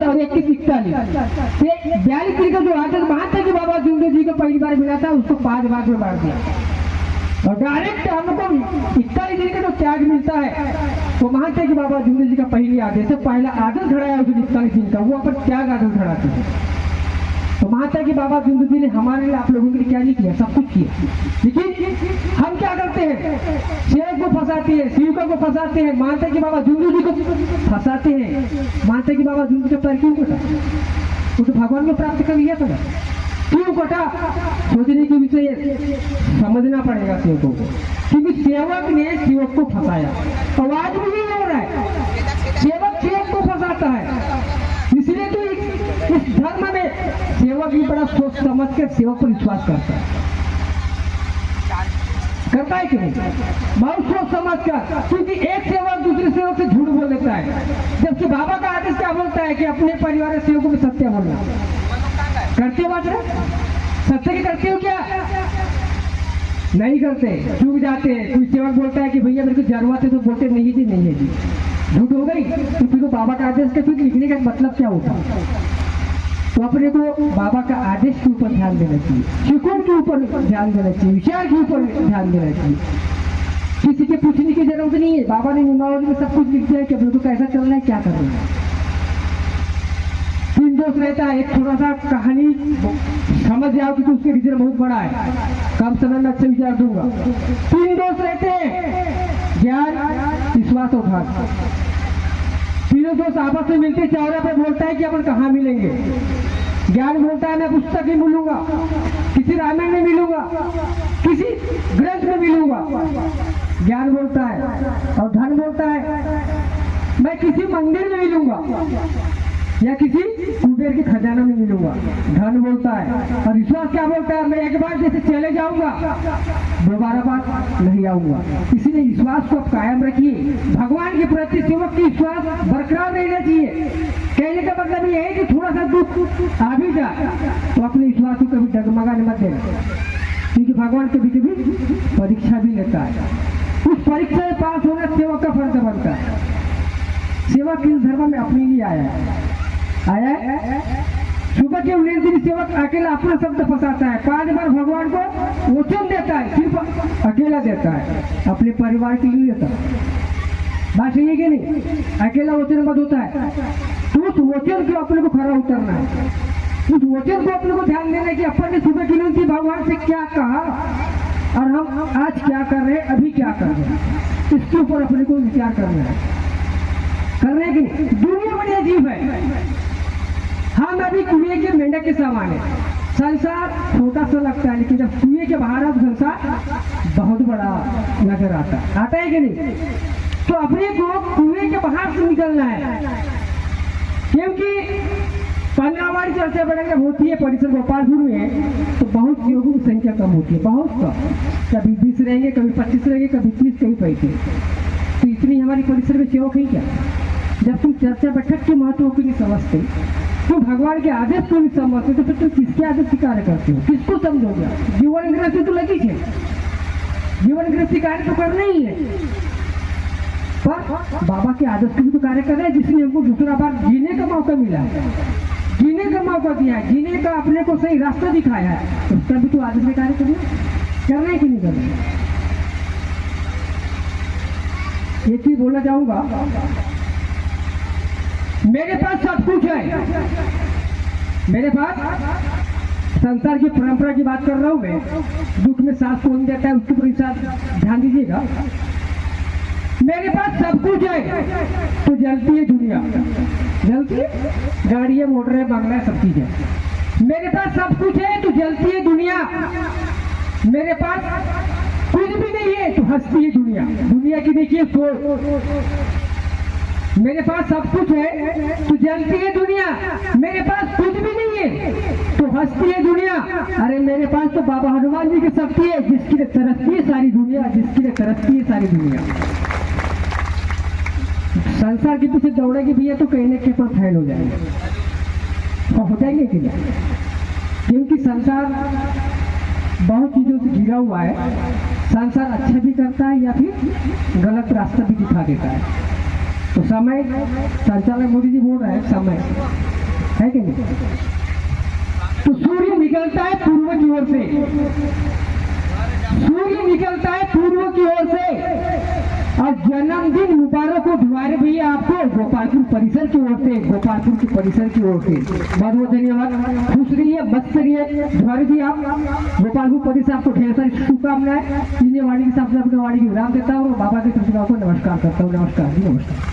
और 2141 ये 42 का जो आदेश महात्मा बाबा जुंदू जी को पहली बार मिला था उसको 5 भाग में बांट दिया और डायरेक्ट हमको 41 दिन का जो त्याग मिलता है तो महात्मा बाबा जुंदू जी का पहली आदेश है। पहला आदेश खड़ा है उस 41 दिन का, वो अपन त्याग आदेश खड़ाते हैं। तो महात्मा बाबा जुंदू जी ने हमारे लिए आप लोगों के लिए क्या नहीं किया, सब कुछ किया। लेकिन हम क्या करते हैं, शेर को फंसाते हैं, शिवका को फंसाते हैं, मानते कि बाबा जुंदू जी को फंसाते हैं। मानते कि बाबा जुंदू के पैर क्यों कटा, वो तो भगवान को प्राप्त कर लिया था, क्यों कटा, सोचने की विषय समझना पड़ेगा सेवकों को, क्योंकि सेवक ने सेवक को फंसाया। आवाज भी नहीं हो रहा है, सेवक सेवक को फंसाता है। इसलिए तो इस धर्म में सेवक भी बड़ा सोच समझ कर सेवक पर विश्वास करता है कि नहीं, बहुत सोच समझ कर, क्योंकि एक सेवक दूसरे सेवक से झूठ बोल देता है, जबकि बाबा का आदेश क्या बोलता है कि अपने परिवार के सेवकों में सत्य बोलना। करते हो बात, सत्य की करते हो क्या, नहीं करते, चूक जाते हैं। कोई सेवक बोलता है कि भैया मेरे को जरूरत है, तो बोलते नहीं जी, नहीं है जी, झूठ हो गई। तो फिर बाबा का आदेश का फिर लिखने का मतलब क्या होता। तो अपने को बाबा का आदेश के ऊपर ध्यान देना चाहिए, शिकों के ऊपर ध्यान देना चाहिए, विचार के ऊपर ध्यान देना चाहिए। किसी के पूछने की जरूरत नहीं है, बाबा ने नियमावली में सब कुछ लिख दिया कि अपने को कैसा चलना है, क्या करना है। 3 दोस्त रहता है, एक थोड़ा सा कहानी समझ जाओ कि उसके रिजल्ट बहुत बड़ा है, कम समय में अच्छे विचार दूंगा। 3 दोस्त रहते हैं, ज्ञान विश्वास और भाग। तीनों दोस्त आपस में मिलते चौरा पे बोलता है कि अपन कहाँ मिलेंगे। ज्ञान बोलता है मैं पुस्तक में मिलूंगा, किसी रामायण में मिलूंगा, किसी ग्रंथ में मिलूंगा, ज्ञान बोलता है। और धन बोलता है मैं किसी मंदिर में मिलूंगा या किसी कुबेर के खजाना में मिलूंगा, धन बोलता है। और विश्वास क्या बोलता है, मैं एक बार जैसे चले जाऊंगा दोबारा बात नहीं आऊंगा। इसलिए विश्वास को आप कायम रखिए, भगवान के प्रति सेवक की विश्वास बरकरार रहना चाहिए। कहने का मतलब ये है कि थोड़ा सा दुख आ भी जाए तो अपने विश्वास को कभी डगमगाने मत देना, क्योंकि भगवान कभी कभी परीक्षा भी लेता है। उस परीक्षा में पास होना सेवक का फर्ज बनता है। सेवक इस धर्म में अपने लिए आया है। सुबह के 19 दिन सेवक अकेला अपना शब्द फंसाता है, 5 बार भगवान को वचन देता है, सिर्फ अकेला देता है, अपने परिवार के लिए देता है। बात सही है कि नहीं, अकेला वचन मत होता है। तो उस वचन को अपने को खरा उतरना है, उस वचन को अपने को ध्यान देना है कि अपन ने सुबह की नींद भगवान से क्या कहा और हम आज क्या कर रहे हैं, अभी क्या कर रहे हैं, इसके ऊपर अपने को विचार करना है। करने की दुनिया बड़ी अजीब है, हम अभी कुएं के मेंढक के समान है। संसार छोटा सा लगता है, लेकिन जब कुएं के बाहर अब संसार बहुत बड़ा नजर आता है कि नहीं। तो अपने को कुएं के बाहर से निकलना है, क्योंकि 15 बार चर्चा बढ़ेगा होती है परिसर गोपालपुर में, तो बहुत योगों की संख्या कम होती है, बहुत कम। कभी 20 रहेंगे, कभी 25 रहेंगे, कभी 30, कभी 35। तो इतनी हमारी परिसर में सेवक है क्या। जब तुम चर्चा बैठक के महत्व को नहीं समझते, तुम भगवान के आदेश को नहीं समझते, तो फिर तुम किसके आदेश की कार्य करते हो, किसको समझोगे। जीवन गृहस्थी तो लगी है, जीवन गृहस्थी कार्य तो करना ही है, पर बाबा के आदेश को भी तो कार्य कर रहे हैं, जिसने हमको दूसरा बार जीने का मौका मिला है, जीने का मौका दिया है, जीने का अपने को सही रास्ता दिखाया है, तो उसका भी तो आदेश में कार्य करना है कि नहीं करना। ये चीज बोलना चाहूंगा, मेरे पास सब कुछ है, मेरे पास संसार की परंपरा की बात कर रहा हूं मैं, दुख में सांस कौन देता है उसके ऊपर ध्यान दीजिएगा। मेरे पास सब कुछ है तो जलती है दुनिया, जलती है गाड़ियां, मोटरें, बंगला, सब चीजें। मेरे पास सब कुछ है तो जलती है दुनिया, मेरे पास कुछ भी नहीं है तो हंसती है दुनिया। दुनिया की देखिए सोच, मेरे पास सब कुछ है तो जलती है दुनिया, मेरे पास कुछ भी नहीं है तो हंसती है दुनिया। अरे मेरे पास तो बाबा हनुमान जी की शक्ति है, जिसकी लिए तरसती है सारी दुनिया, जिसकी लिए तरसती है सारी दुनिया। संसार के पीछे दौड़ेगी भैया तो कहीं ना कहीं पर फैल हो जाएंगे, और हो जाएंगे कि नहीं, क्योंकि संसार बहुत चीजों से घिरा हुआ है। संसार अच्छा भी करता है या फिर गलत रास्ता भी दिखा देता है। तो समय संचालक मोदी जी बोल रहे हैं समय है कि नहीं। तो सूर्य निकलता है पूर्व की ओर से, सूर्य निकलता है पूर्व की ओर से। और जन्मदिन मुबारक हो द्वारे भैया आपको गोपालपुर परिसर की ओर से, गोपालपुर के परिसर की ओर से बहुत बहुत धन्यवाद। खुश रहिए, मस्त रहिए द्वारे जी। आप गोपालपुर परिसर आपको ढेर सारी शुभकामनाएं। वाणी के साथ अपने वाणी की विराम देता हूँ, बाबा के तरफ से आपको नमस्कार करता हूँ। नमस्कार जी, नमस्कार।